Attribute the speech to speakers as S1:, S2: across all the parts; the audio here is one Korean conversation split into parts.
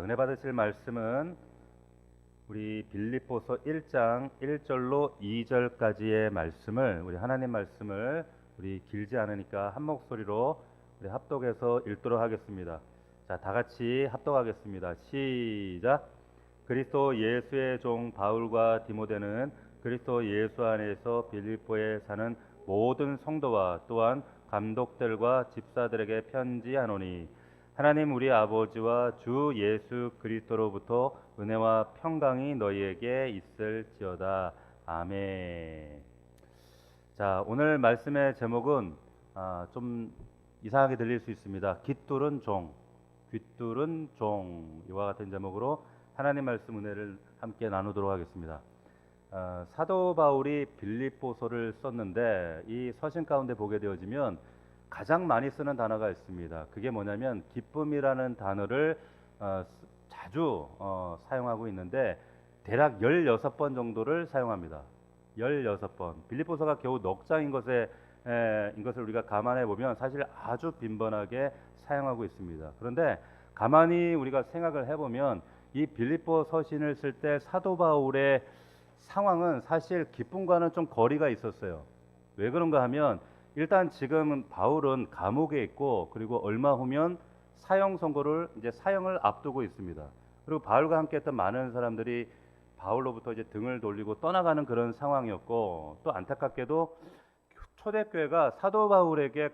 S1: 은혜 받으실 말씀은 우리 빌립보서 1장 1절로 2절까지의 말씀을 우리 하나님 말씀을 우리 길지 않으니까 한 목소리로 우리 합독해서 읽도록 하겠습니다. 자, 다 같이 합독하겠습니다. 시작. 그리스도 예수의 종 바울과 디모데는 그리스도 예수 안에서 빌립보에 사는 모든 성도와 또한 감독들과 집사들에게 편지하노니 하나님 우리 아버지와 주 예수 그리스도로부터 은혜와 평강이 너희에게 있을지어다. 아멘. 자, 오늘 말씀의 제목은 좀 이상하게 들릴 수 있습니다. 깃뚫은 종, 깃뚫은 종, 이와 같은 제목으로 하나님 말씀 은혜를 함께 나누도록 하겠습니다. 사도 바울이 빌립보서를 썼는데 이 서신 가운데 보게 되어지면 가장 많이 쓰는 단어가 있습니다. 그게 뭐냐면 기쁨이라는 단어를 자주 사용하고 있는데 대략 16번 정도를 사용합니다. 16번. 빌립보서가 겨우 넉 장인 것을 우리가 감안해 보면 사실 아주 빈번하게 사용하고 있습니다. 그런데 가만히 우리가 생각을 해보면 이 빌립보 서신을 쓸 때 사도 바울의 상황은 사실 기쁨과는 좀 거리가 있었어요. 왜 그런가 하면 일단 지금 바울은 감옥에 있고 그리고 얼마 후면 사형 선고를 이제 사형을 앞두고 있습니다. 그리고 바울과 함께했던 많은 사람들이 바울로부터 이제 등을 돌리고 떠나가는 그런 상황이었고 또 안타깝게도 초대교회가 사도 바울에게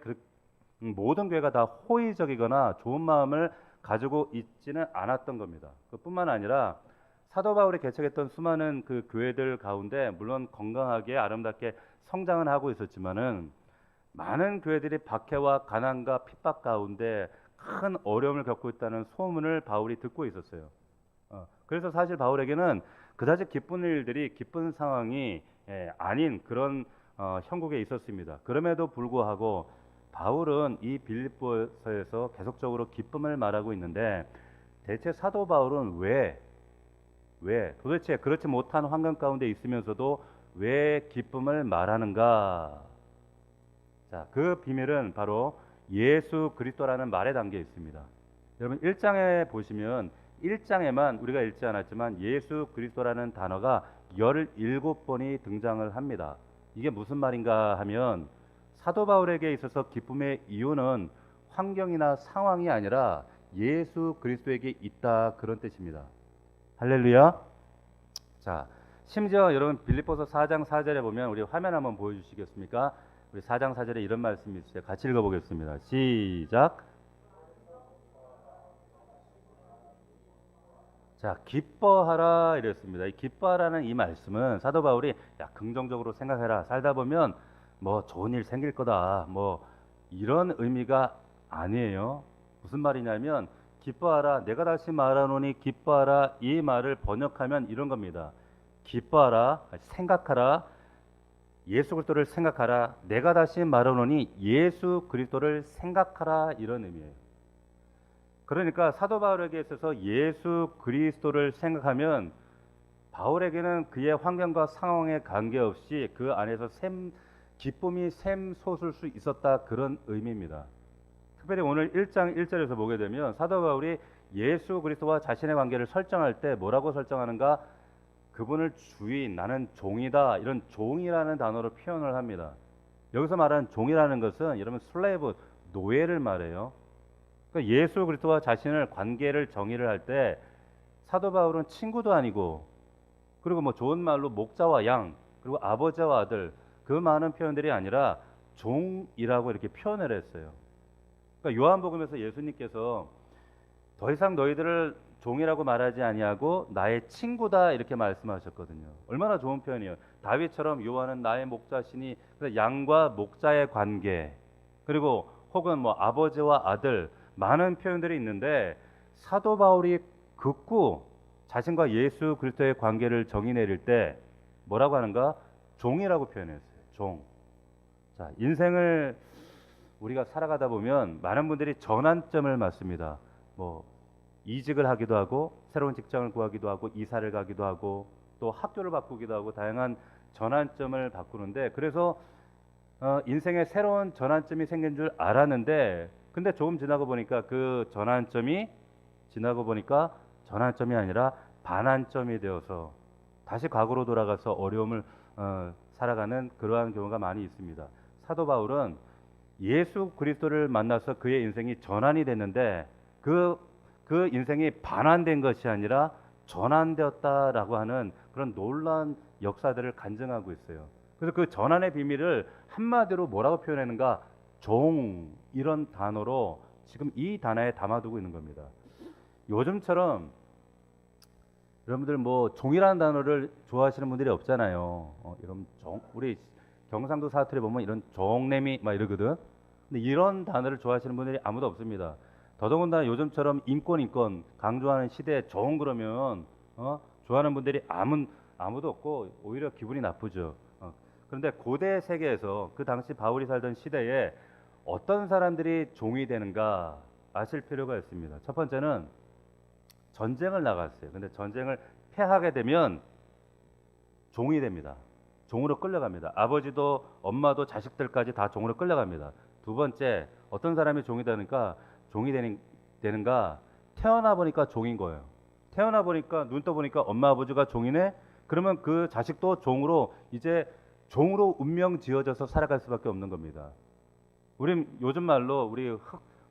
S1: 모든 교회가 다 호의적이거나 좋은 마음을 가지고 있지는 않았던 겁니다. 그뿐만 아니라 사도 바울이 개척했던 수많은 그 교회들 가운데 물론 건강하게 아름답게 성장은 하고 있었지만은 많은 교회들이 박해와 가난과 핍박 가운데 큰 어려움을 겪고 있다는 소문을 바울이 듣고 있었어요. 그래서 사실 바울에게는 그다지 기쁜 일들이 기쁜 상황이 아닌 그런 형국에 있었습니다. 그럼에도 불구하고 바울은 이 빌립보서에서 계속적으로 기쁨을 말하고 있는데 대체 사도 바울은 왜 도대체 그렇지 못한 환경 가운데 있으면서도 왜 기쁨을 말하는가? 자, 그 비밀은 바로 예수 그리스도라는 말에 담겨 있습니다. 여러분 1장에 보시면 1장에만 우리가 읽지 않았지만 예수 그리스도라는 단어가 17번이 등장을 합니다. 이게 무슨 말인가 하면 사도 바울에게 있어서 기쁨의 이유는 환경이나 상황이 아니라 예수 그리스도에게 있다 그런 뜻입니다. 할렐루야. 자, 심지어 여러분 빌립보서 4장 4절에 보면 우리 화면 한번 보여주시겠습니까? 우리 4장 4절에 이런 말씀이 있어요. 같이 읽어보겠습니다. 시작. 자, 기뻐하라 이랬습니다. 이 기뻐하라는 이 말씀은 사도 바울이 야 긍정적으로 생각해라. 살다 보면 뭐 좋은 일 생길 거다. 뭐 이런 의미가 아니에요. 무슨 말이냐면 기뻐하라. 내가 다시 말하노니 기뻐하라. 이 말을 번역하면 이런 겁니다. 기뻐하라. 생각하라. 예수 그리스도를 생각하라. 내가 다시 말하노니 예수 그리스도를 생각하라. 이런 의미예요. 그러니까 사도 바울에게 있어서 예수 그리스도를 생각하면 바울에게는 그의 환경과 상황에 관계없이 그 안에서 기쁨이 샘솟을 수 있었다 그런 의미입니다. 특별히 오늘 1장 1절에서 보게 되면 사도 바울이 예수 그리스도와 자신의 관계를 설정할 때 뭐라고 설정하는가? 그분을 주인, 나는 종이다. 이런 종이라는 단어로 표현을 합니다. 여기서 말하는 종이라는 것은 여러분 슬레이브, 노예를 말해요. 그러니까 예수 그리스도와 자신을 관계를 정의를 할 때 사도 바울은 친구도 아니고 그리고 뭐 좋은 말로 목자와 양 그리고 아버지와 아들 그 많은 표현들이 아니라 종이라고 이렇게 표현을 했어요. 그러니까 요한복음에서 예수님께서 더 이상 너희들을 종이라고 말하지 아니하고 나의 친구다 이렇게 말씀하셨거든요. 얼마나 좋은 표현이에요. 다윗처럼 요한은 나의 목자시니 양과 목자의 관계 그리고 혹은 뭐 아버지와 아들 많은 표현들이 있는데 사도 바울이 극구 자신과 예수 그리스도의 관계를 정의 내릴 때 뭐라고 하는가? 종이라고 표현했어요. 종. 자, 인생을 우리가 살아가다 보면 많은 분들이 전환점을 맞습니다. 뭐 이직을 하기도 하고 새로운 직장을 구하기도 하고 이사를 가기도 하고 또 학교를 바꾸기도 하고 다양한 전환점을 바꾸는데 그래서 인생에 새로운 전환점이 생긴 줄 알았는데 근데 조금 지나고 보니까 그 전환점이 지나고 보니까 전환점이 아니라 반환점이 되어서 다시 과거로 돌아가서 어려움을 살아가는 그러한 경우가 많이 있습니다. 사도 바울은 예수 그리스도를 만나서 그의 인생이 전환이 됐는데 그 인생이 반환된 것이 아니라 전환되었다라고 하는 그런 놀라운 역사들을 간증하고 있어요. 그래서 그 전환의 비밀을 한마디로 뭐라고 표현하는가? 종, 이런 단어로 지금 이 단어에 담아두고 있는 겁니다. 요즘처럼 여러분들 뭐 종이라는 단어를 좋아하시는 분들이 없잖아요. 이런 우리 경상도 사투리 보면 이런 종래미 막 이러거든. 근데 이런 단어를 좋아하시는 분들이 아무도 없습니다. 더더군다나 요즘처럼 인권 강조하는 시대에 종 그러면 좋아하는 분들이 아무도 없고 오히려 기분이 나쁘죠. 그런데 고대 세계에서 그 당시 바울이 살던 시대에 어떤 사람들이 종이 되는가 아실 필요가 있습니다. 첫 번째는 전쟁을 나갔어요. 근데 전쟁을 패하게 되면 종이 됩니다. 종으로 끌려갑니다. 아버지도 엄마도 자식들까지 다 종으로 끌려갑니다. 두 번째, 어떤 사람이 종이 되는가? 태어나 보니까 종인 거예요. 태어나 보니까 눈 떠 보니까 엄마 아버지가 종이네. 그러면 그 자식도 종으로 이제 종으로 운명 지어져서 살아갈 수밖에 없는 겁니다. 우리 요즘 말로 우리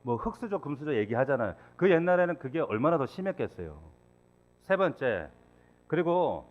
S1: 흙수저 금수저 얘기하잖아요. 그 옛날에는 그게 얼마나 더 심했겠어요. 세 번째, 그리고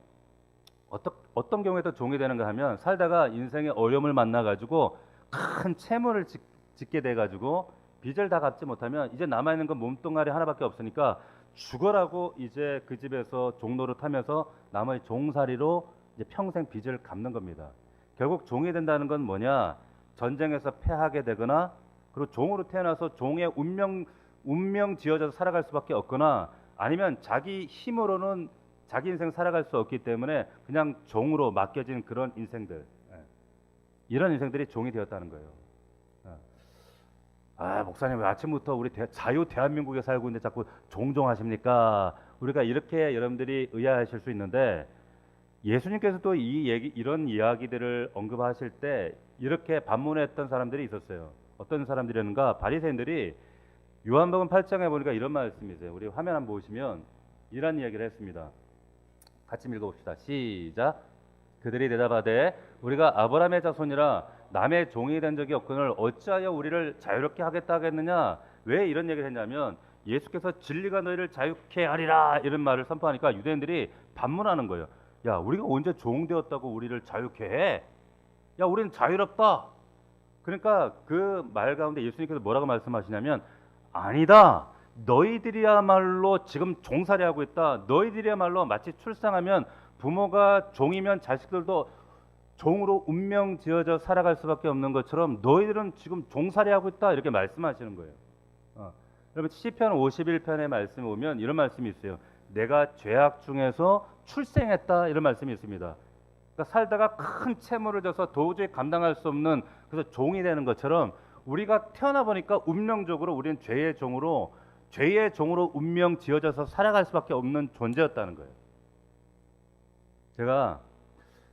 S1: 어떤 경우에도 종이 되는가 하면 살다가 인생의 어려움을 만나 가지고 큰 채무를 짓게 돼 가지고 빚을 다 갚지 못하면 이제 남아 있는 건 몸뚱아리 하나밖에 없으니까 죽어라고 이제 그 집에서 종로를 타면서 남의 종살이로 이제 평생 빚을 갚는 겁니다. 결국 종이 된다는 건 뭐냐? 전쟁에서 패하게 되거나 그리고 종으로 태어나서 종의 운명 지어져서 살아갈 수밖에 없거나 아니면 자기 힘으로는 자기 인생 살아갈 수 없기 때문에 그냥 종으로 맡겨진 그런 인생들, 이런 인생들이 종이 되었다는 거예요. 목사님 왜 아침부터 우리 자유 대한민국에 살고 있는데 자꾸 종종하십니까? 우리가 이렇게 여러분들이 의아하실 수 있는데 예수님께서도 이런 이야기들을 언급하실 때 이렇게 반문했던 사람들이 있었어요. 어떤 사람들이었는가? 바리새인들이 요한복음 8장에 보니까 이런 말씀이 있어요. 우리 화면 한번 보시면 이런 이야기를 했습니다. 같이 읽어봅시다. 시작. 그들이 대답하되 우리가 아브라함의 자손이라 남의 종이 된 적이 없거늘 어찌하여 우리를 자유롭게 하겠다 하겠느냐? 왜 이런 얘기를 했냐면 예수께서 진리가 너희를 자유케 하리라 이런 말을 선포하니까 유대인들이 반문하는 거예요. 야, 우리가 언제 종 되었다고 우리를 자유케 해? 야, 우리는 자유롭다. 그러니까 그 말 가운데 예수님께서 뭐라고 말씀하시냐면 아니다. 너희들이야말로 지금 종살이하고 있다. 너희들이야말로 마치 출생하면 부모가 종이면 자식들도 종으로 운명 지어져 살아갈 수밖에 없는 것처럼 너희들은 지금 종살이하고 있다. 이렇게 말씀하시는 거예요. 여러분 시편 51편의 말씀에 보면 이런 말씀이 있어요. 내가 죄악 중에서 출생했다. 이런 말씀이 있습니다. 그러니까 살다가 큰 채무를 져서 도저히 감당할 수 없는 그래서 종이 되는 것처럼 우리가 태어나 보니까 운명적으로 우리는 죄의 종으로 운명 지어져서 살아갈 수밖에 없는 존재였다는 거예요.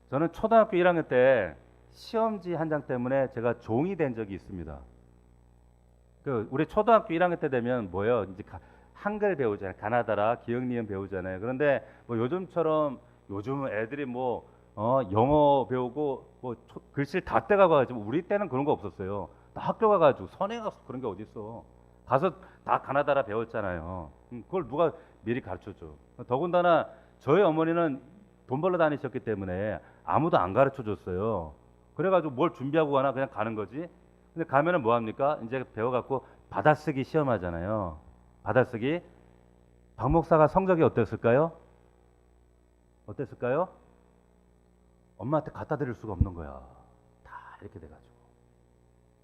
S1: 저는 초등학교 1학년 때 시험지 한 장 때문에 제가 종이 된 적이 있습니다. 우리 초등학교 1학년 때 되면 뭐예요? 이제 한글 배우잖아요. 가나다라, 기역, 니은 배우잖아요. 그런데 뭐 요즘처럼 요즘 애들이 영어 배우고 글씨를 다 떼가가지고 우리 때는 그런 거 없었어요. 나 학교 가가지고 선행 가서 그런 게 어디 있어? 가서 다 가나다라 배웠잖아요. 그걸 누가 미리 가르쳐줘? 더군다나 저희 어머니는 돈 벌러 다니셨기 때문에 아무도 안 가르쳐 줬어요. 그래가지고 뭘 준비하고 가나 그냥 가는 거지. 근데 가면은 뭐 합니까? 이제 배워갖고 받아쓰기 시험하잖아요. 받아쓰기. 박 목사가 성적이 어땠을까요? 엄마한테 갖다 드릴 수가 없는 거야. 다 이렇게 돼가지고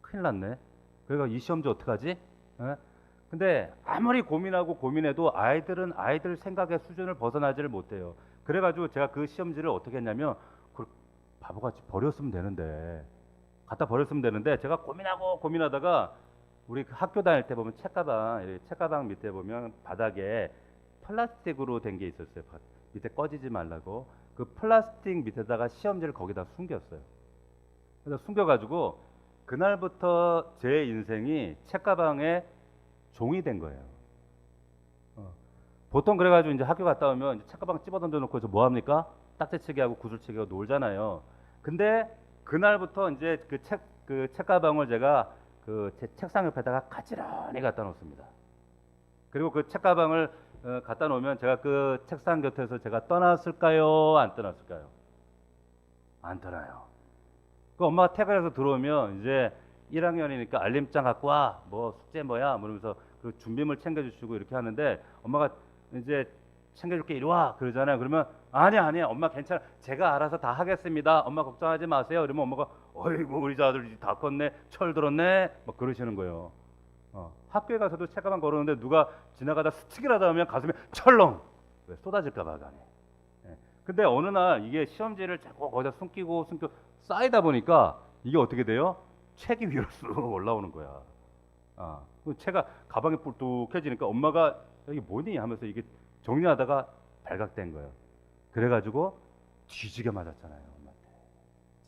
S1: 큰일 났네. 그러니까 이 시험지 어떡하지? 에? 근데 아무리 고민해도 아이들은 아이들 생각의 수준을 벗어나지를 못해요. 그래가지고 제가 그 시험지를 어떻게 했냐면 그걸 바보같이 버렸으면 되는데 갖다 버렸으면 되는데 제가 고민하다가 우리 학교 다닐 때 보면 책가방 밑에 보면 바닥에 플라스틱으로 된 게 있었어요. 밑에 꺼지지 말라고. 그 플라스틱 밑에다가 시험지를 거기다 숨겼어요. 그래서 숨겨가지고 그날부터 제 인생이 책가방에 종이 된 거예요. 보통 그래가지고 이제 학교 갔다 오면 이제 책가방 집어 던져놓고 뭐 합니까? 딱지치기 하고 구슬치기 하고 놀잖아요. 근데 그날부터 이제 그 책가방을 제가 그 제 책상 옆에다가 가지런히 갖다 놓습니다. 그리고 그 책가방을 갖다 놓으면 제가 그 책상 곁에서 제가 떠났을까요? 안 떠났을까요? 안 떠나요. 그 엄마가 퇴근해서 들어오면 이제 1학년이니까 알림장 갖고 와. 뭐 숙제 뭐야? 그러면서 그 준비물 챙겨주시고 이렇게 하는데 엄마가 이제 챙겨줄게 이리 와 그러잖아요. 그러면 아니야 엄마 괜찮아 제가 알아서 다 하겠습니다. 엄마 걱정하지 마세요. 그러면 엄마가 어이구 우리 아들 다 컸네 철 들었네 막 그러시는 거예요. 학교에 가서도 책가방 걸었는데 누가 지나가다 스치기라도 하면 가슴에 철렁 왜 쏟아질까 봐 가네. 근데 어느 날 이게 시험지를 자꾸 거기다 숨기고 쌓이다 보니까 이게 어떻게 돼요? 책이 위로 쑥 올라오는 거야. 그 채가 가방에 뿔뚝해지니까 엄마가 이게 뭐니 하면서 이게 정리하다가 발각된 거예요. 그래가지고 뒤지게 맞았잖아요. 엄마한테.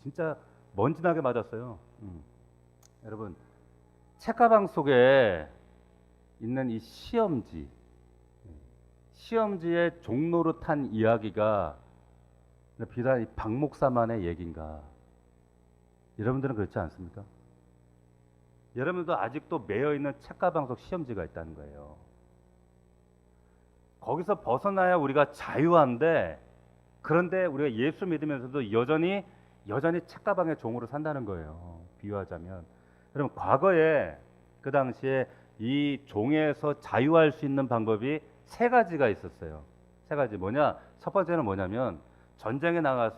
S1: 진짜 먼지나게 맞았어요. 여러분 책가방 속에 있는 이 시험지의 종로로 탄 이야기가 비단 이 박 목사만의 얘기인가? 여러분들은 그렇지 않습니까? 여러분도 아직도 매여 있는 책가방 속 시험지가 있다는 거예요. 거기서 벗어나야 우리가 자유한데 그런데 우리가 예수 믿으면서도 여전히 책가방의 종으로 산다는 거예요. 비유하자면 여러분 과거에 그 당시에 이 종에서 자유할 수 있는 방법이 세 가지가 있었어요. 세 가지 뭐냐? 첫 번째는 뭐냐면 전쟁에 나가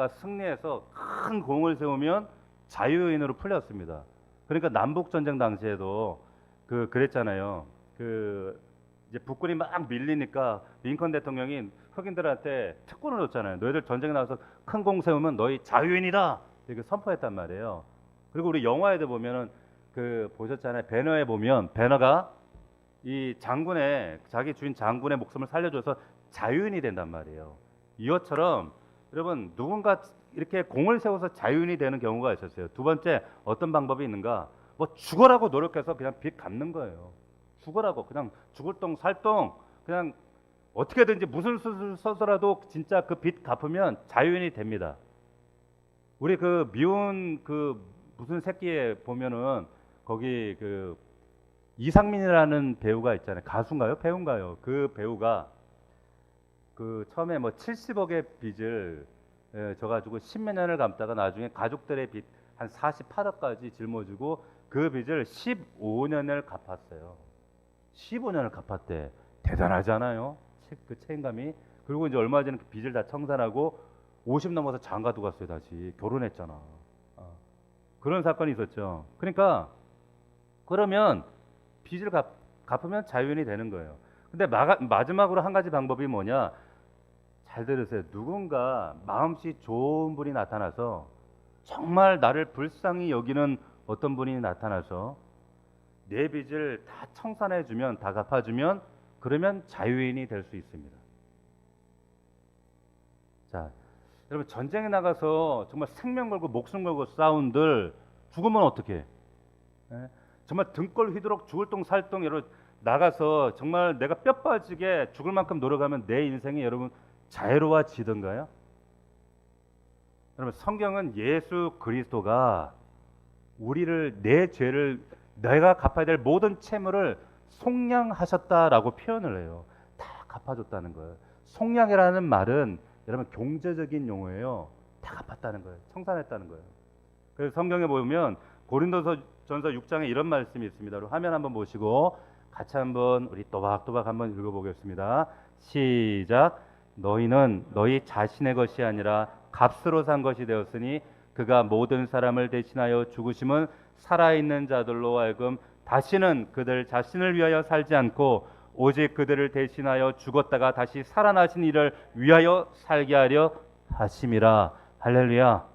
S1: 승리해서 큰 공을 세우면 자유인으로 풀렸습니다. 그러니까 남북 전쟁 당시에도 그랬잖아요. 이제 북군이 막 밀리니까 링컨 대통령이 흑인들한테 특권을 줬잖아요. 너희들 전쟁에 나가서 큰 공 세우면 너희 자유인이다 이렇게 선포했단 말이에요. 그리고 우리 영화에도 보면은 보셨잖아요. 배너에 보면 배너가 이 자기 주인 장군의 목숨을 살려줘서 자유인이 된단 말이에요. 이것처럼 여러분 누군가 이렇게 공을 세워서 자유인이 되는 경우가 있었어요. 두 번째 어떤 방법이 있는가? 뭐 죽어라고 노력해서 그냥 빚 갚는 거예요. 죽어라고 그냥 죽을 똥 살 똥 그냥 어떻게든지 무슨 수술 써서라도 진짜 그 빚 갚으면 자유인이 됩니다. 우리 미운 무슨 새끼에 보면은 거기 이상민이라는 배우가 있잖아요. 가수인가요? 배우인가요? 그 배우가 처음에 뭐 70억의 빚을 져가지고 10몇 년을 감다가 나중에 가족들의 빚 한 48억까지 짊어지고 그 빚을 15년을 갚았어요. 15년을 갚았대. 대단하잖아요. 그 책임감이. 그리고 이제 얼마 전에 그 빚을 다 청산하고 50 넘어서 장가도 갔어요. 다시 결혼했잖아. 그런 사건이 있었죠. 그러니까 그러면 빚을 갚으면 자유인이 되는 거예요. 근데 마지막으로 한 가지 방법이 뭐냐? 잘 들으세요. 누군가 마음씨 좋은 분이 나타나서 정말 나를 불쌍히 여기는 어떤 분이 나타나서 내 빚을 다 청산해주면 다 갚아주면 그러면 자유인이 될 수 있습니다. 자, 여러분 전쟁에 나가서 정말 생명 걸고 목숨 걸고 싸운들 죽으면 어떻게? 정말 등골 휘도록 죽을 똥 살 똥 여러분 나가서 정말 내가 뼈 빠지게 죽을 만큼 노력하면 내 인생이 여러분 자유로워지던가요? 여러분 성경은 예수 그리스도가 우리를 내 죄를 내가 갚아야 될 모든 채무를 속량하셨다라고 표현을 해요. 다 갚아줬다는 거예요. 속량이라는 말은 여러분 경제적인 용어예요. 다 갚았다는 거예요. 청산했다는 거예요. 그래서 성경에 보면 고린도전서 6장에 이런 말씀이 있습니다. 화면 한번 보시고 같이 한번 우리 또박또박 한번 읽어보겠습니다. 시작. 너희는 너희 자신의 것이 아니라 값으로 산 것이 되었으니 그가 모든 사람을 대신하여 죽으심은 살아있는 자들로 하여금 다시는 그들 자신을 위하여 살지 않고 오직 그들을 대신하여 죽었다가 다시 살아나신 이를 위하여 살게 하려 하심이라. 할렐루야.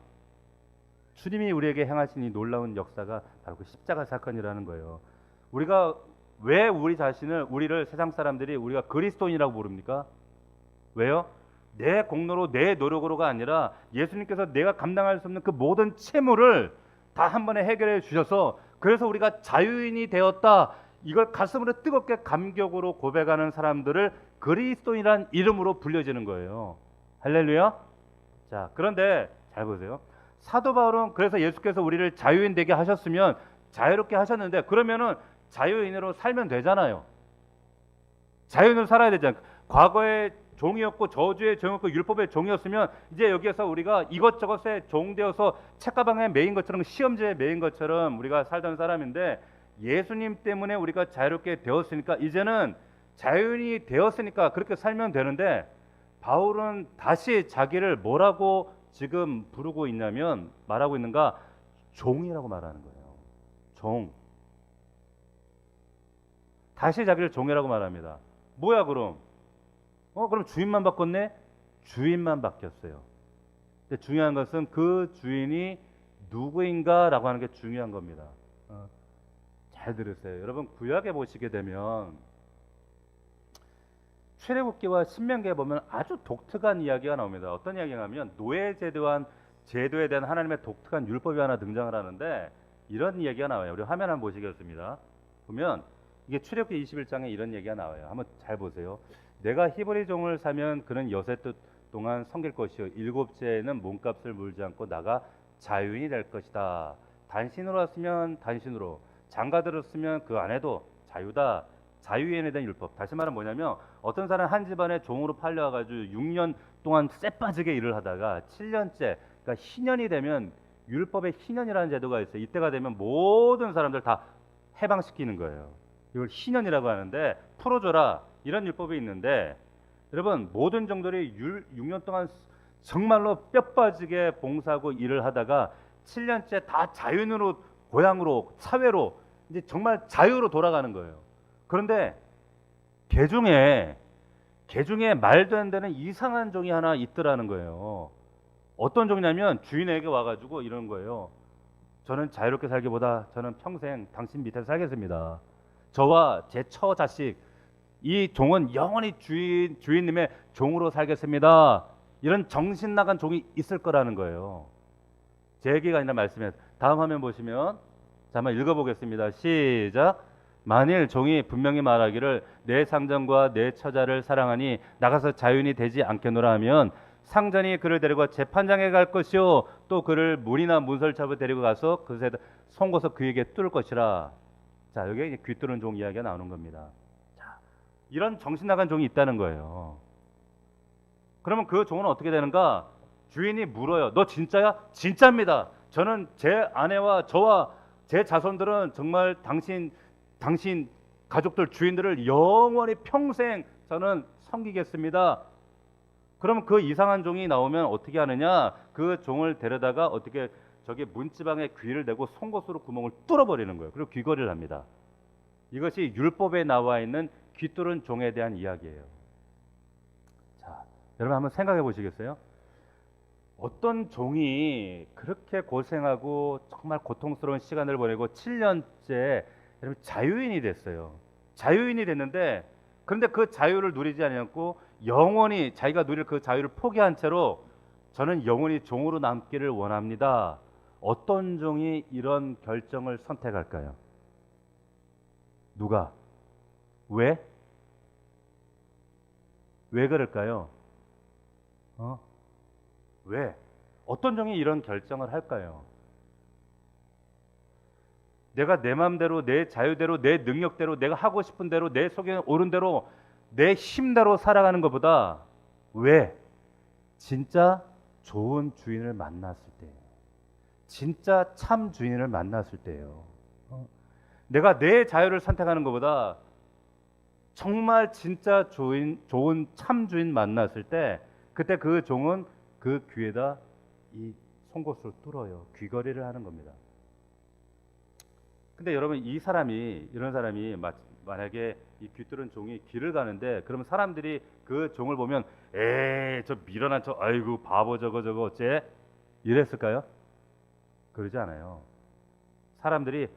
S1: 주님이 우리에게 행하신 이 놀라운 역사가 바로 그 십자가 사건이라는 거예요. 우리가 왜 우리를 세상 사람들이 우리가 그리스도인이라고 부릅니까? 왜요? 내 공로로 내 노력으로가 아니라 예수님께서 내가 감당할 수 없는 그 모든 채무를 다 한 번에 해결해 주셔서 그래서 우리가 자유인이 되었다. 이걸 가슴으로 뜨겁게 감격으로 고백하는 사람들을 그리스도인이란 이름으로 불려지는 거예요. 할렐루야. 자, 그런데 잘 보세요. 사도 바울은 그래서 예수께서 우리를 자유인 되게 하셨으면 자유롭게 하셨는데, 그러면은 자유인으로 살면 되잖아요. 자유인으로 살아야 되잖아요. 과거에 종이었고 저주의 종이었고 율법의 종이었으면 이제 여기에서 우리가 이것저것에 종되어서 책가방에 매인 것처럼, 시험지에 매인 것처럼 우리가 살던 사람인데, 예수님 때문에 우리가 자유롭게 되었으니까 이제는 자유인이 되었으니까 그렇게 살면 되는데, 바울은 다시 자기를 뭐라고 지금 부르고 있냐면, 말하고 있는가? 종이라고 말하는 거예요. 종. 다시 자기를 종이라고 말합니다. 뭐야 그럼? 그럼 주인만 바꿨네? 주인만 바뀌었어요. 근데 중요한 것은 그 주인이 누구인가라고 하는 게 중요한 겁니다. 잘 들으세요. 여러분, 구약에 보시게 되면 출애굽기와 신명기에 보면 아주 독특한 이야기가 나옵니다. 어떤 이야기가 하면 노예 제도에 대한 하나님의 독특한 율법이 하나 등장을 하는데, 이런 이야기가 나와요. 우리 화면 한번 보시겠습니다. 보면 이게 출애굽기 21장에 이런 얘기가 나와요. 한번 잘 보세요. 내가 히브리 종을 사면 그는 여섯 해 동안 섬길 것이요 일곱째에는 몸값을 물지 않고 나가 자유인이 될 것이다. 단신으로 왔으면 단신으로, 장가들을 쓰면 그 안에도 자유다. 자유인에 대한 율법. 다시 말하면 뭐냐면, 어떤 사람 한 집안에 종으로 팔려가지고 6년 동안 쎄빠지게 일을 하다가 7년째, 그러니까 희년이 되면, 율법에 희년이라는 제도가 있어요. 이때가 되면 모든 사람들 다 해방시키는 거예요. 이걸 희년이라고 하는데, 풀어줘라, 이런 율법이 있는데, 여러분, 모든 종들이 6년 동안 정말로 뼈 빠지게 봉사하고 일을 하다가 7년째 다 자유인으로, 고향으로, 사회로, 이제 정말 자유로 돌아가는 거예요. 그런데 개 중에 말도 안 되는 이상한 종이 하나 있더라는 거예요. 어떤 종이냐면, 주인에게 와가지고 이런 거예요. 저는 자유롭게 살기보다 저는 평생 당신 밑에서 살겠습니다. 저와 제 처자식, 이 종은 영원히 주인님의 종으로 살겠습니다. 이런 정신 나간 종이 있을 거라는 거예요. 제 얘기가 아니라 말씀이에요. 다음 화면 보시면, 자, 한번 읽어보겠습니다. 시작. 만일 종이 분명히 말하기를 내 상전과 내 처자를 사랑하니 나가서 자유인이 되지 않겠노라 하면, 상전이 그를 데리고 재판장에 갈 것이요 또 그를 문이나 문설잡을 데리고 가서 그것에 송고서 그에게 뚫을 것이라. 자, 여기에 이제 귀뚫은 종 이야기가 나오는 겁니다. 자, 이런 정신 나간 종이 있다는 거예요. 그러면 그 종은 어떻게 되는가? 주인이 물어요. 너 진짜야? 진짜입니다. 저는 제 아내와 저와 제 자손들은 정말 당신 가족들, 주인들을 영원히 평생 저는 섬기겠습니다. 그럼 그 이상한 종이 나오면 어떻게 하느냐? 그 종을 데려다가 어떻게 저기 문지방에 귀를 대고 송곳으로 구멍을 뚫어버리는 거예요. 그리고 귀걸이를 합니다. 이것이 율법에 나와 있는 귀뚫은 종에 대한 이야기예요. 자, 여러분 한번 생각해 보시겠어요? 어떤 종이 그렇게 고생하고 정말 고통스러운 시간을 보내고 7년째 여러분 자유인이 됐어요. 자유인이 됐는데, 그런데 그 자유를 누리지 않고 영원히 자기가 누릴 그 자유를 포기한 채로 저는 영원히 종으로 남기를 원합니다. 어떤 종이 이런 결정을 선택할까요? 누가? 왜? 왜 그럴까요? 왜? 어떤 종이 이런 결정을 할까요? 내가 내 마음대로, 내 자유대로, 내 능력대로, 내가 하고 싶은 대로, 내 속에 오른 대로, 내 힘대로 살아가는 것보다, 왜? 진짜 좋은 주인을 만났을 때, 진짜 참 주인을 만났을 때예요. 내가 내 자유를 선택하는 것보다 정말 진짜 좋은 참 주인 만났을 때, 그때 그 종은 그 귀에다 이 송곳으로 뚫어요. 귀걸이를 하는 겁니다. 근데 여러분, 이런 사람이 만약에 이 귀뚫은 종이 길을 가는데, 그러면 사람들이 그 종을 보면 에이 저 미련한 저, 아이고 바보 저거 어째 이랬을까요? 그러지 않아요. 사람들이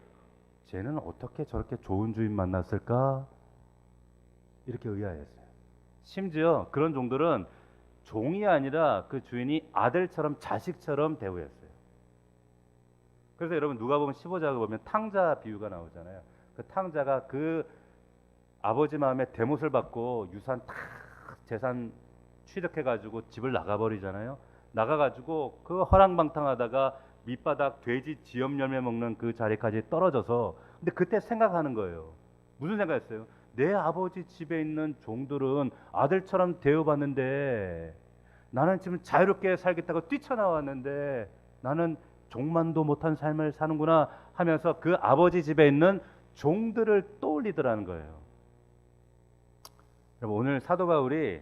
S1: 쟤는 어떻게 저렇게 좋은 주인 만났을까? 이렇게 의아했어요. 심지어 그런 종들은 종이 아니라 그 주인이 아들처럼 자식처럼 대우했어요. 그래서 여러분 누가복음 15장을 보면 탕자 비유가 나오잖아요. 그 탕자가 그 아버지 마음에 대못을 받고 유산 다 재산 취득해가지고 집을 나가버리잖아요. 나가가지고 그 허랑방탕하다가 밑바닥 돼지 지엽 열매 먹는 그 자리까지 떨어져서, 근데 그때 생각하는 거예요. 무슨 생각했어요? 내 아버지 집에 있는 종들은 아들처럼 대우받는데 나는 지금 자유롭게 살겠다고 뛰쳐나왔는데 나는 종만도 못한 삶을 사는구나 하면서 그 아버지 집에 있는 종들을 떠올리더라는 거예요. 여러분, 오늘 사도 바울이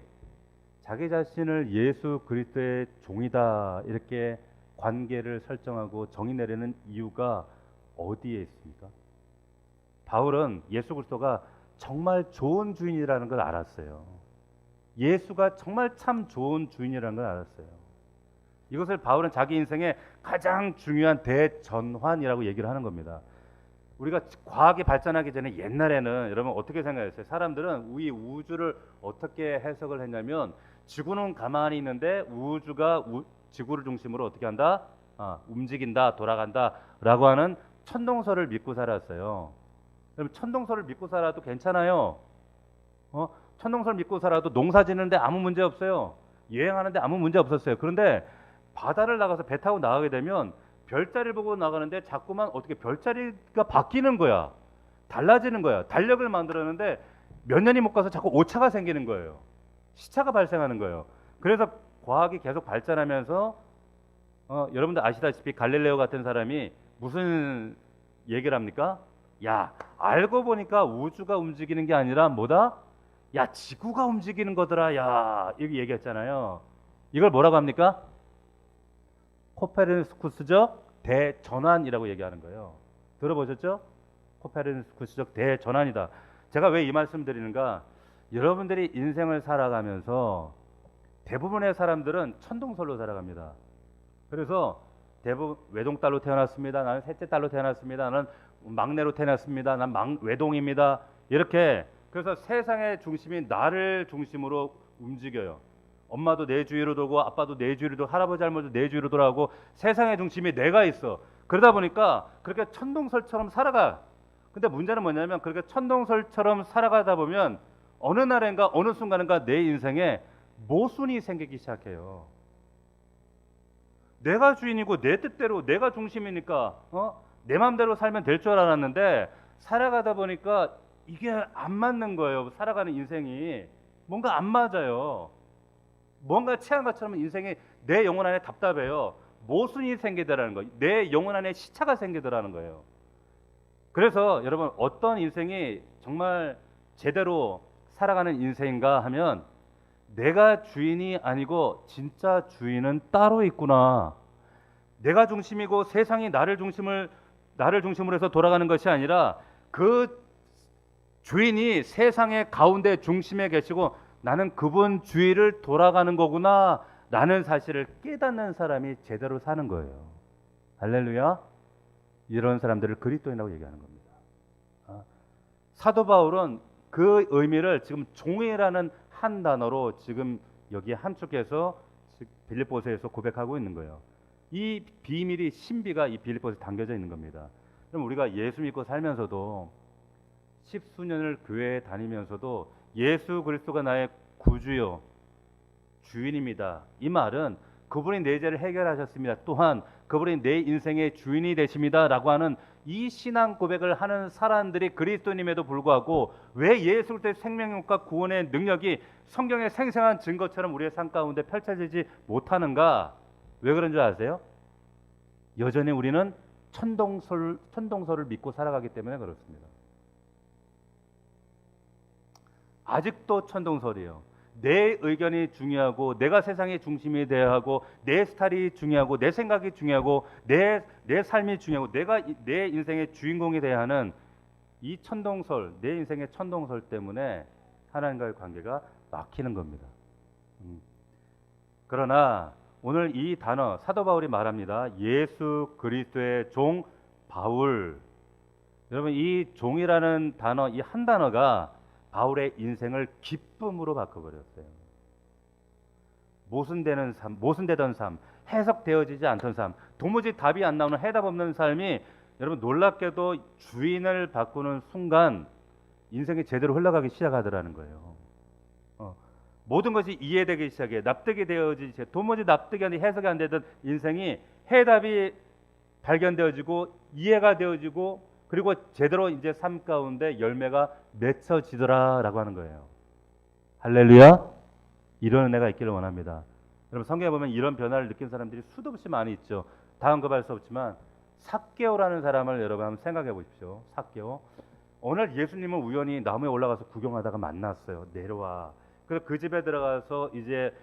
S1: 자기 자신을 예수 그리스도의 종이다 이렇게 관계를 설정하고 정의 내리는 이유가 어디에 있습니까? 바울은 예수 그리스도가 정말 좋은 주인이라는 걸 알았어요. 예수가 정말 참 좋은 주인이라는 걸 알았어요. 이것을 바울은 자기 인생의 가장 중요한 대전환이라고 얘기를 하는 겁니다. 우리가 과학이 발전하기 전에 옛날에는 여러분 어떻게 생각했어요? 사람들은 이 우주를 어떻게 해석을 했냐면, 지구는 가만히 있는데 우주가 지구를 중심으로 어떻게 한다? 움직인다, 돌아간다 라고 하는 천동설을 믿고 살았어요. 그럼 천동설을 믿고 살아도 괜찮아요. 천동설 믿고 살아도 농사 짓는데 아무 문제 없어요. 여행하는데 아무 문제 없었어요. 그런데 바다를 나가서 배 타고 나가게 되면 별자리를 보고 나가는데 자꾸만 어떻게 별자리가 바뀌는 거야. 달라지는 거야. 달력을 만들었는데 몇 년이 못 가서 자꾸 오차가 생기는 거예요. 시차가 발생하는 거예요. 그래서 과학이 계속 발전하면서 여러분들 아시다시피 갈릴레오 같은 사람이 무슨 얘기를 합니까? 야, 알고 보니까 우주가 움직이는 게 아니라 뭐다? 야, 지구가 움직이는 거더라. 야, 이렇게 얘기했잖아요. 이걸 뭐라고 합니까? 코페르니쿠스적 대전환이라고 얘기하는 거예요. 들어보셨죠? 코페르니쿠스적 대전환이다. 제가 왜 이 말씀 드리는가? 여러분들이 인생을 살아가면서 대부분의 사람들은 천동설로 살아갑니다. 그래서 대부분 외동딸로 태어났습니다. 나는 셋째 딸로 태어났습니다. 나는 막내로 태어났습니다. 난 외동입니다. 이렇게. 그래서 세상의 중심이 나를 중심으로 움직여요. 엄마도 내 주위로 돌고 아빠도 내 주위로 돌고 할아버지 할머니도 내 주위로 돌아가고 세상의 중심이 내가 있어. 그러다 보니까 그렇게 천동설처럼 살아가. 근데 문제는 뭐냐면 그렇게 천동설처럼 살아가다 보면 어느 날인가 어느 순간인가 내 인생에 모순이 생기기 시작해요. 내가 주인이고 내 뜻대로 내가 중심이니까 내 마음대로 살면 될 줄 알았는데 살아가다 보니까 이게 안 맞는 거예요. 살아가는 인생이 뭔가 안 맞아요. 뭔가 체한 것처럼 인생이 내 영혼 안에 답답해요. 모순이 생기더라는 거예요. 내 영혼 안에 시차가 생기더라는 거예요. 그래서 여러분 어떤 인생이 정말 제대로 살아가는 인생인가 하면 내가 주인이 아니고 진짜 주인은 따로 있구나. 내가 중심이고 세상이 나를 중심으로 해서 돌아가는 것이 아니라 그 주인이 세상의 가운데 중심에 계시고 나는 그분 주위를 돌아가는 거구나 라는 사실을 깨닫는 사람이 제대로 사는 거예요. 할렐루야. 이런 사람들을 그리스도인이라고 얘기하는 겁니다. 사도 바울은 그 의미를 지금 종이라는 한 단어로 지금 여기 함축해서 빌립보서에서 고백하고 있는 거예요. 이 비밀이 신비가 이 빌립보서에 담겨져 있는 겁니다. 그럼 우리가 예수 믿고 살면서도 십수년을 교회에 다니면서도 예수 그리스도가 나의 구주요 주인입니다. 이 말은 그분이 내 죄를 해결하셨습니다. 또한 그분이 내 인생의 주인이 되십니다 라고 하는 이 신앙 고백을 하는 사람들이 그리스도님에도 불구하고 왜 예수 그리스도의 생명력과 구원의 능력이 성경의 생생한 증거처럼 우리의 삶 가운데 펼쳐지지 못하는가? 왜 그런 줄 아세요? 여전히 우리는 천동설을 믿고 살아가기 때문에 그렇습니다. 아직도 천동설이에요. 내 의견이 중요하고 내가 세상의 중심이 되어야 하고 내 스타일이 중요하고 내 생각이 중요하고 내 삶이 중요하고 내가 내 인생의 주인공이 되어야 하는 이 천동설, 내 인생의 천동설 때문에 하나님과의 관계가 막히는 겁니다. 그러나 오늘 이 단어 사도 바울이 말합니다. 예수 그리스도의 종 바울. 여러분 이 종이라는 단어, 이 한 단어가 바울의 인생을 기쁨으로 바꿔버렸어요. 모순되는 삶, 모순되던 삶, 해석되어지지 않던 삶, 도무지 답이 안 나오는 해답 없는 삶이 여러분 놀랍게도 주인을 바꾸는 순간 인생이 제대로 흘러가기 시작하더라는 거예요. 모든 것이 이해되기 시작해. 납득이 되어지지. 도무지 납득이 안 돼, 해석이 안 되던 인생이 해답이 발견되어지고 이해가 되어지고 그리고 제대로 이제 삶 가운데 열매가 맺혀지더라라고 하는 거예요. 할렐루야. 이런 은혜가 있기를 원합니다. 여러분 성경에 보면 이런 변화를 느낀 사람들이 수도 없이 많이 있죠. 다 언급할 수 없지만 삭개오라는 사람을 여러분 한번 생각해 보십시오. 삭개오. 오늘 예수님은 우연히 나무에 올라가서 구경하다가 만났어요. 내려와. 그래서 그 집에 들어가서 이제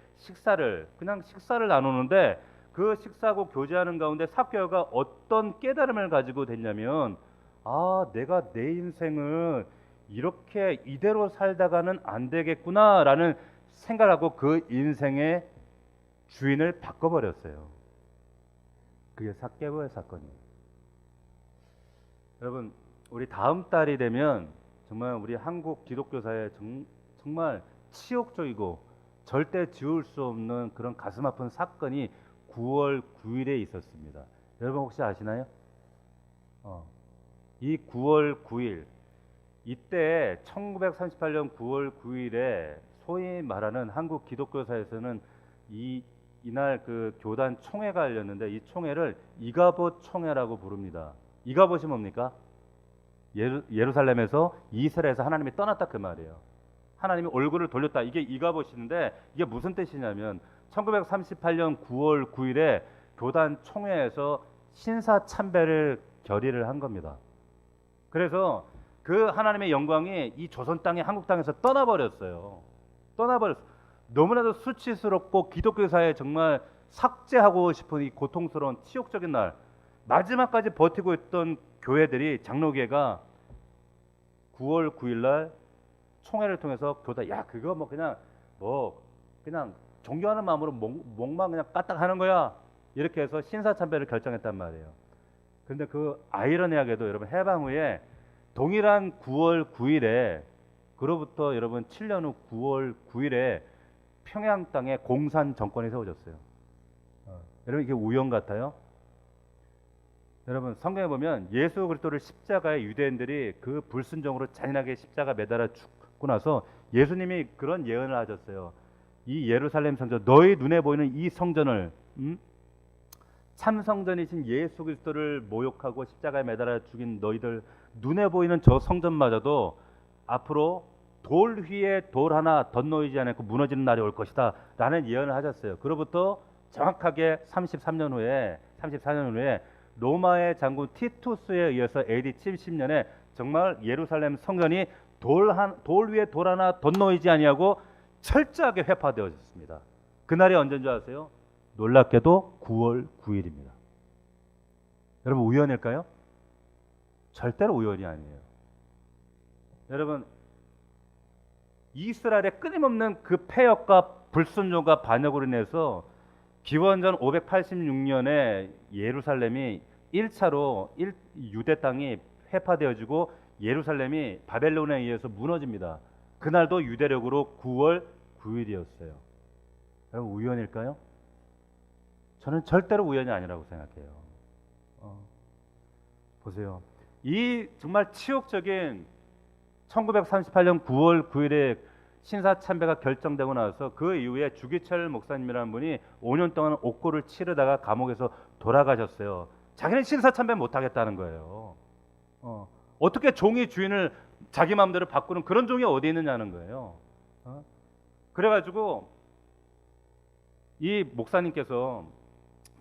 S1: 그냥 식사를 나누는데 그 식사하고 교제하는 가운데 삭개오가 어떤 깨달음을 가지고 됐냐면 내가 내 인생을 이렇게 이대로 살다가는 안 되겠구나라는 생각하고 그 인생의 주인을 바꿔버렸어요. 그게 삭개오의 사건이에요. 여러분 우리 다음 달이 되면 정말 우리 한국 기독교사에 정말 치욕적이고 절대 지울 수 없는 그런 가슴 아픈 사건이 9월 9일에 있었습니다. 여러분 혹시 아시나요? 이 9월 9일 이때 1938년 9월 9일에 소위 말하는 한국 기독교사에서는 이날 그 교단 총회가 열렸는데 이 총회를 이가봇 총회라고 부릅니다. 이가봇이 뭡니까? 예루살렘에서 이스라엘에서 하나님이 떠났다 그 말이에요. 하나님이 얼굴을 돌렸다. 이게 이가봇인데 이게 무슨 뜻이냐면 1938년 9월 9일에 교단 총회에서 신사참배를 결의를 한 겁니다. 그래서 그 하나님의 영광이 이 조선 땅에 한국 땅에서 떠나버렸어요. 너무나도 수치스럽고 기독교사에 정말 삭제하고 싶은 이 고통스러운 치욕적인 날 마지막까지 버티고 있던 교회들이 장로교회가 9월 9일 날 총회를 통해서 그거 그냥 존경하는 마음으로 목만 그냥 까딱 하는 거야 이렇게 해서 신사참배를 결정했단 말이에요. 근데 그 아이러니하게도 여러분 해방 후에 동일한 9월 9일에 그로부터 여러분 7년 후 9월 9일에 평양 땅에 공산 정권이 세워졌어요. 여러분 이게 우연 같아요? 여러분 성경에 보면 예수 그리스도를 십자가에 유대인들이 그 불순종으로 잔인하게 십자가 매달아 죽고 나서 예수님이 그런 예언을 하셨어요. 이 예루살렘 성전 너희 눈에 보이는 이 성전을 참 성전이신 예수 그리스도를 모욕하고 십자가에 매달아 죽인 너희들 눈에 보이는 저 성전마저도 앞으로 돌 위에 돌 하나 덧 놓이지 않고 무너지는 날이 올 것이다 라는 예언을 하셨어요. 그로부터 정확하게 34년 후에 로마의 장군 티투스에 의해서 AD 70년에 정말 예루살렘 성전이 돌 위에 돌 하나 덧 놓이지 아니하고 철저하게 회파되어졌습니다. 그날이 언제인 줄 아세요? 놀랍게도 9월 9일입니다. 여러분 우연일까요? 절대로 우연이 아니에요. 여러분 이스라엘의 끊임없는 그 폐역과 불순종과 반역으로 인해서 기원전 586년에 예루살렘이 1차로 유대 땅이 회파되어지고 예루살렘이 바벨론에 의해서 무너집니다. 그날도 유대력으로 9월 9일이었어요. 여러분 우연일까요? 저는 절대로 우연이 아니라고 생각해요. 보세요. 이 정말 치욕적인 1938년 9월 9일에 신사참배가 결정되고 나서 그 이후에 주기철 목사님이라는 분이 5년 동안 옥고를 치르다가 감옥에서 돌아가셨어요. 자기는 신사참배 못하겠다는 거예요. 어떻게 종이 주인을 자기 마음대로 바꾸는 그런 종이 어디 있느냐는 거예요. 그래가지고 이 목사님께서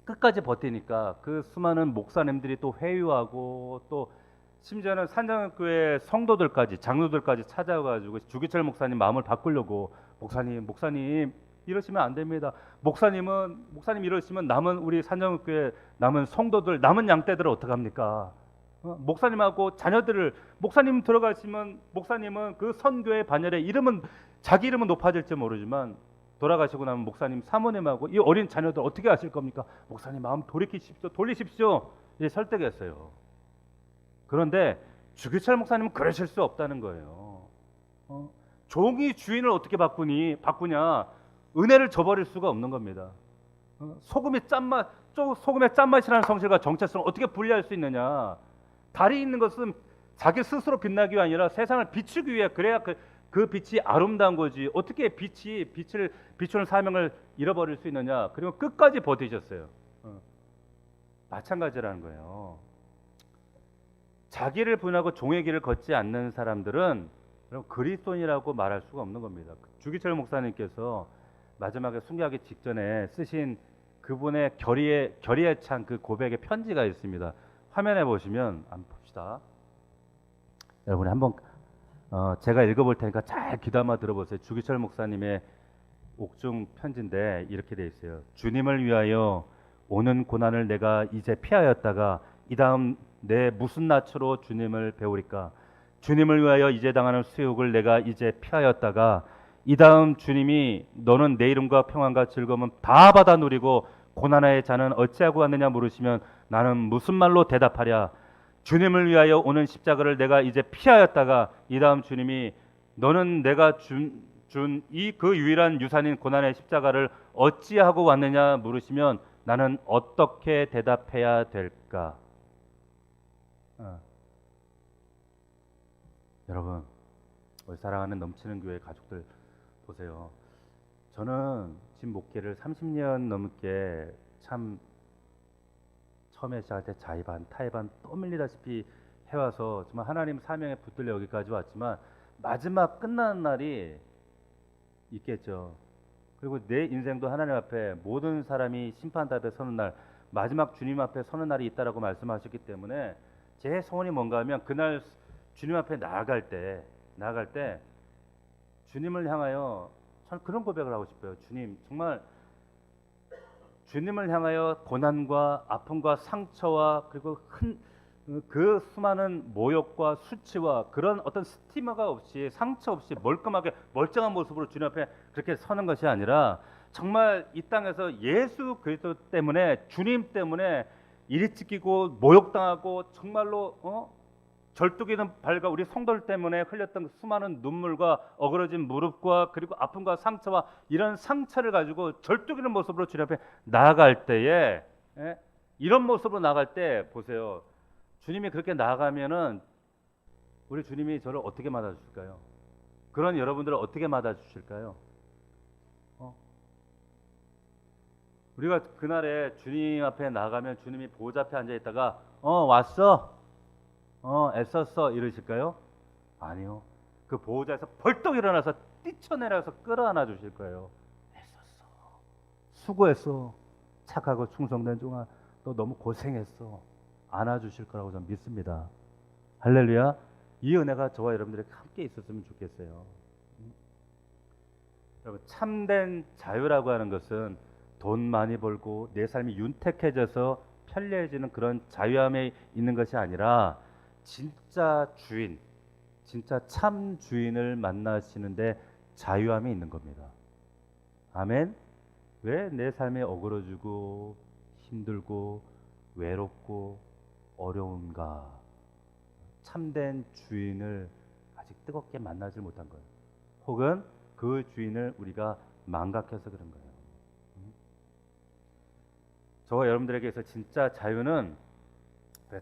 S1: 끝까지 버티니까 그 수많은 목사님들이 또 회유하고 또 심지어는 산정교회 성도들까지 장로들까지 찾아가지고 주기철 목사님 마음을 바꾸려고 목사님 이러시면 안 됩니다. 목사님 이러시면 남은 우리 산정교회 남은 성도들 남은 양떼들을 어떡합니까? 목사님하고 자녀들을 목사님 들어가시면 목사님은 그 선교의 반열에 자기 이름은 높아질지 모르지만 돌아가시고 나면 목사님 사모님하고 이 어린 자녀들 어떻게 하실 겁니까? 목사님 마음 돌리십시오. 예, 설득했어요. 그런데 주기철 목사님은 그러실 수 없다는 거예요. 종이 주인을 어떻게 바꾸냐? 은혜를 저버릴 수가 없는 겁니다. 소금의 짠맛이라는 성질과 정체성을 어떻게 분리할 수 있느냐? 달이 있는 것은 자기 스스로 빛나기 위해 아니라 세상을 비추기 위해. 그래야 그 빛이 아름다운 거지. 어떻게 비추는 사명을 잃어버릴 수 있느냐. 그리고 끝까지 버티셨어요. 마찬가지라는 거예요. 자기를 부인하고 종의 길을 걷지 않는 사람들은 그리스도인이라고 말할 수가 없는 겁니다. 주기철 목사님께서 마지막에 순교하기 직전에 쓰신 그분의 결의에 찬 그 고백의 편지가 있습니다. 화면에 보시면 한번 봅시다. 여러분이 한번 제가 읽어볼 테니까 잘 귀담아 들어보세요. 주기철 목사님의 옥중 편지인데 이렇게 돼 있어요. 주님을 위하여 오는 고난을 내가 이제 피하였다가 이 다음 내 무슨 낯으로 주님을 배우리까? 주님을 위하여 이제 당하는 수욕을 내가 이제 피하였다가 이 다음 주님이 너는 내 이름과 평안과 즐거움은 다 받아 누리고 고난의 자는 어찌하고 왔느냐 물으시면 나는 무슨 말로 대답하랴? 주님을 위하여 오는 십자가를 내가 이제 피하였다가 이 다음 주님이 너는 내가 준 이 그 유일한 유산인 고난의 십자가를 어찌하고 왔느냐 물으시면 나는 어떻게 대답해야 될까? 여러분, 우리 사랑하는 넘치는 교회 가족들 보세요. 저는 지금 목회를 30년 넘게 참 처음에 시작할 때 자의반 타의반 떠밀리다시피 해와서 정말 하나님 사명에 붙들려 여기까지 왔지만 마지막 끝나는 날이 있겠죠. 그리고 내 인생도 하나님 앞에 모든 사람이 심판대 앞에 서는 날, 마지막 주님 앞에 서는 날이 있다라고 말씀하셨기 때문에 제 소원이 뭔가 하면 그날 주님 앞에 나아갈 때 주님을 향하여 저는 그런 고백을 하고 싶어요. 주님, 정말 주님을 향하여 고난과 아픔과 상처와 그리고 그 수많은 모욕과 수치와 그런 어떤 스티마가 없이 상처 없이 멀끔하게 멀쩡한 모습으로 주님 앞에 그렇게 서는 것이 아니라 정말 이 땅에서 예수 그리스도 때문에 주님 때문에 이리 찢기고 모욕당하고 정말로 절뚝이는 발과 우리 성도들 때문에 흘렸던 수많은 눈물과 어그러진 무릎과 그리고 아픔과 상처와 이런 상처를 가지고 절뚝이는 모습으로 주님 앞에 나아갈 때에 이런 모습으로 나아갈 때 보세요. 주님이 그렇게 나아가면은 우리 주님이 저를 어떻게 맞아주실까요? 그런 여러분들을 어떻게 맞아주실까요? 우리가 그날에 주님 앞에 나가면 주님이 보좌 앞에 앉아 있다가 왔어? 애썼어? 이러실까요? 아니요. 그 보호자에서 벌떡 일어나서 뛰쳐내려서 끌어안아 주실 거예요. 애썼어. 수고했어. 착하고 충성된 종아. 너 너무 고생했어. 안아주실 거라고 저는 믿습니다. 할렐루야. 이 은혜가 저와 여러분들에게 함께 있었으면 좋겠어요. 여러분, 참된 자유라고 하는 것은 돈 많이 벌고 내 삶이 윤택해져서 편리해지는 그런 자유함에 있는 것이 아니라 진짜 주인, 진짜 참 주인을 만나시는데 자유함이 있는 겁니다. 아멘. 왜 내 삶에 어그러지고 힘들고 외롭고 어려운가? 참된 주인을 아직 뜨겁게 만나지 못한 거예요. 혹은 그 주인을 우리가 망각해서 그런 거예요. 저와 여러분들에게서 진짜 자유는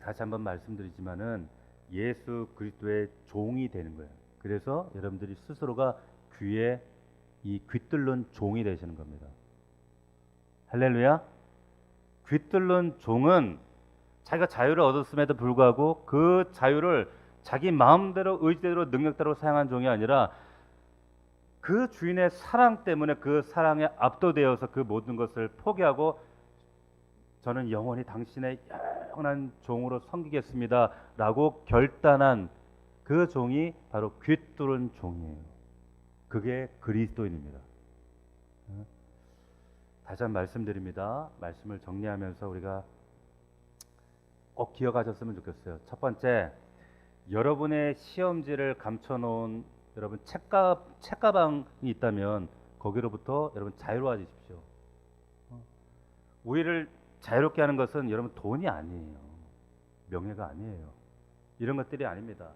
S1: 다시 한번 말씀드리지만은 예수 그리스도의 종이 되는 거예요. 그래서 여러분들이 스스로가 귀에 이 귀뚫는 종이 되시는 겁니다. 할렐루야. 귀뚫는 종은 자기가 자유를 얻었음에도 불구하고 그 자유를 자기 마음대로 의지대로 능력대로 사용한 종이 아니라 그 주인의 사랑 때문에 그 사랑에 압도되어서 그 모든 것을 포기하고 저는 영원히 당신의 영원한 종으로 섬기겠습니다 라고 결단한 그 종이 바로 귀뚫은 종이에요. 그게 그리스도인입니다. 다시 한번 말씀드립니다. 말씀을 정리하면서 우리가 꼭 기억하셨으면 좋겠어요. 첫 번째, 여러분의 시험지를 감춰놓은 여러분 책가방이 있다면 거기로부터 여러분 자유로워지십시오. 우리를 자유롭게 하는 것은 여러분 돈이 아니에요. 명예가 아니에요. 이런 것들이 아닙니다.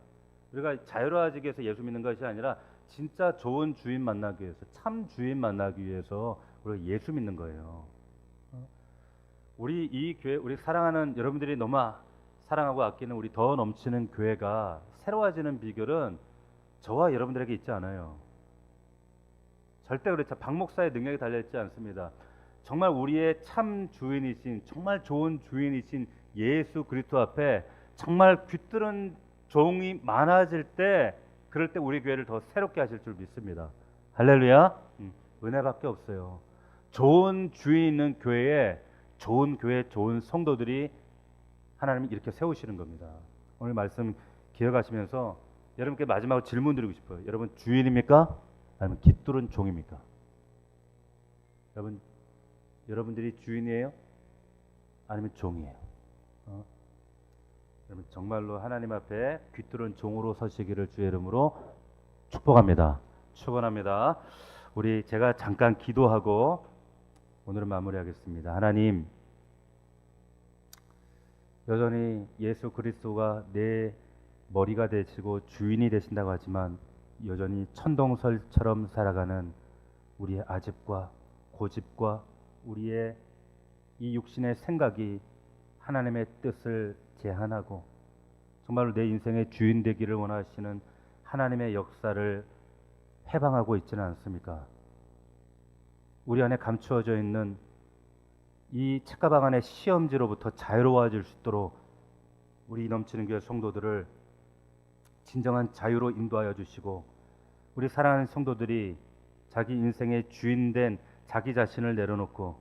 S1: 우리가 자유로워지기 위해서 예수 믿는 것이 아니라 진짜 좋은 주인 만나기 위해서, 참 주인 만나기 위해서 우리가 예수 믿는 거예요. 우리 이 교회, 우리 사랑하는 여러분들이 너무 사랑하고 아끼는 우리 더 넘치는 교회가 새로워지는 비결은 저와 여러분들에게 있지 않아요. 절대 그렇죠. 박 목사의 능력이 달려있지 않습니다. 정말 우리의 참 주인이신, 정말 좋은 주인이신 예수 그리스도 앞에 정말 귀뚫은 종이 많아질 때, 그럴 때 우리 교회를 더 새롭게 하실 줄 믿습니다. 할렐루야. 은혜밖에 없어요. 좋은 주인 있는 교회에 좋은 교회, 좋은 성도들이 하나님이 이렇게 세우시는 겁니다. 오늘 말씀 기억하시면서 여러분께 마지막으로 질문 드리고 싶어요. 여러분 주인입니까? 아니면 깃뚫은 종입니까? 여러분들이 주인이에요? 아니면 종이에요? 여러분 정말로 하나님 앞에 깃뚫은 종으로 서시기를 주의 이름으로 축복합니다. 축원합니다. 제가 잠깐 기도하고 오늘은 마무리하겠습니다. 하나님, 여전히 예수 그리스도가 내 머리가 되시고 주인이 되신다고 하지만 여전히 천동설처럼 살아가는 우리의 아집과 고집과 우리의 이 육신의 생각이 하나님의 뜻을 제한하고 정말로 내 인생의 주인 되기를 원하시는 하나님의 역사를 해방하고 있지는 않습니까? 우리 안에 감추어져 있는 이 책가방 안의 시험지로부터 자유로워질 수 있도록 우리 넘치는 교회 성도들을 진정한 자유로 인도하여 주시고, 우리 사랑하는 성도들이 자기 인생의 주인된 자기 자신을 내려놓고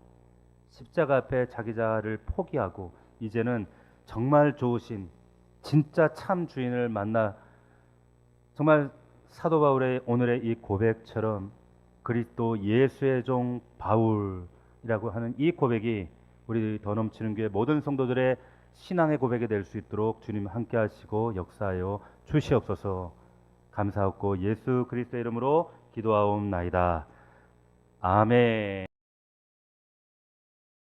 S1: 십자가 앞에 자기 자아를 포기하고 이제는 정말 좋으신 진짜 참 주인을 만나, 정말 사도 바울의 오늘의 이 고백처럼 그리스도 예수의 종 바울이라고 하는 이 고백이 우리 더 넘치는 교회 모든 성도들의 신앙의 고백이 될 수 있도록 주님 함께 하시고 역사하여 주시옵소서. 감사하고 예수 그리스도의 이름으로 기도하옵나이다. 아멘.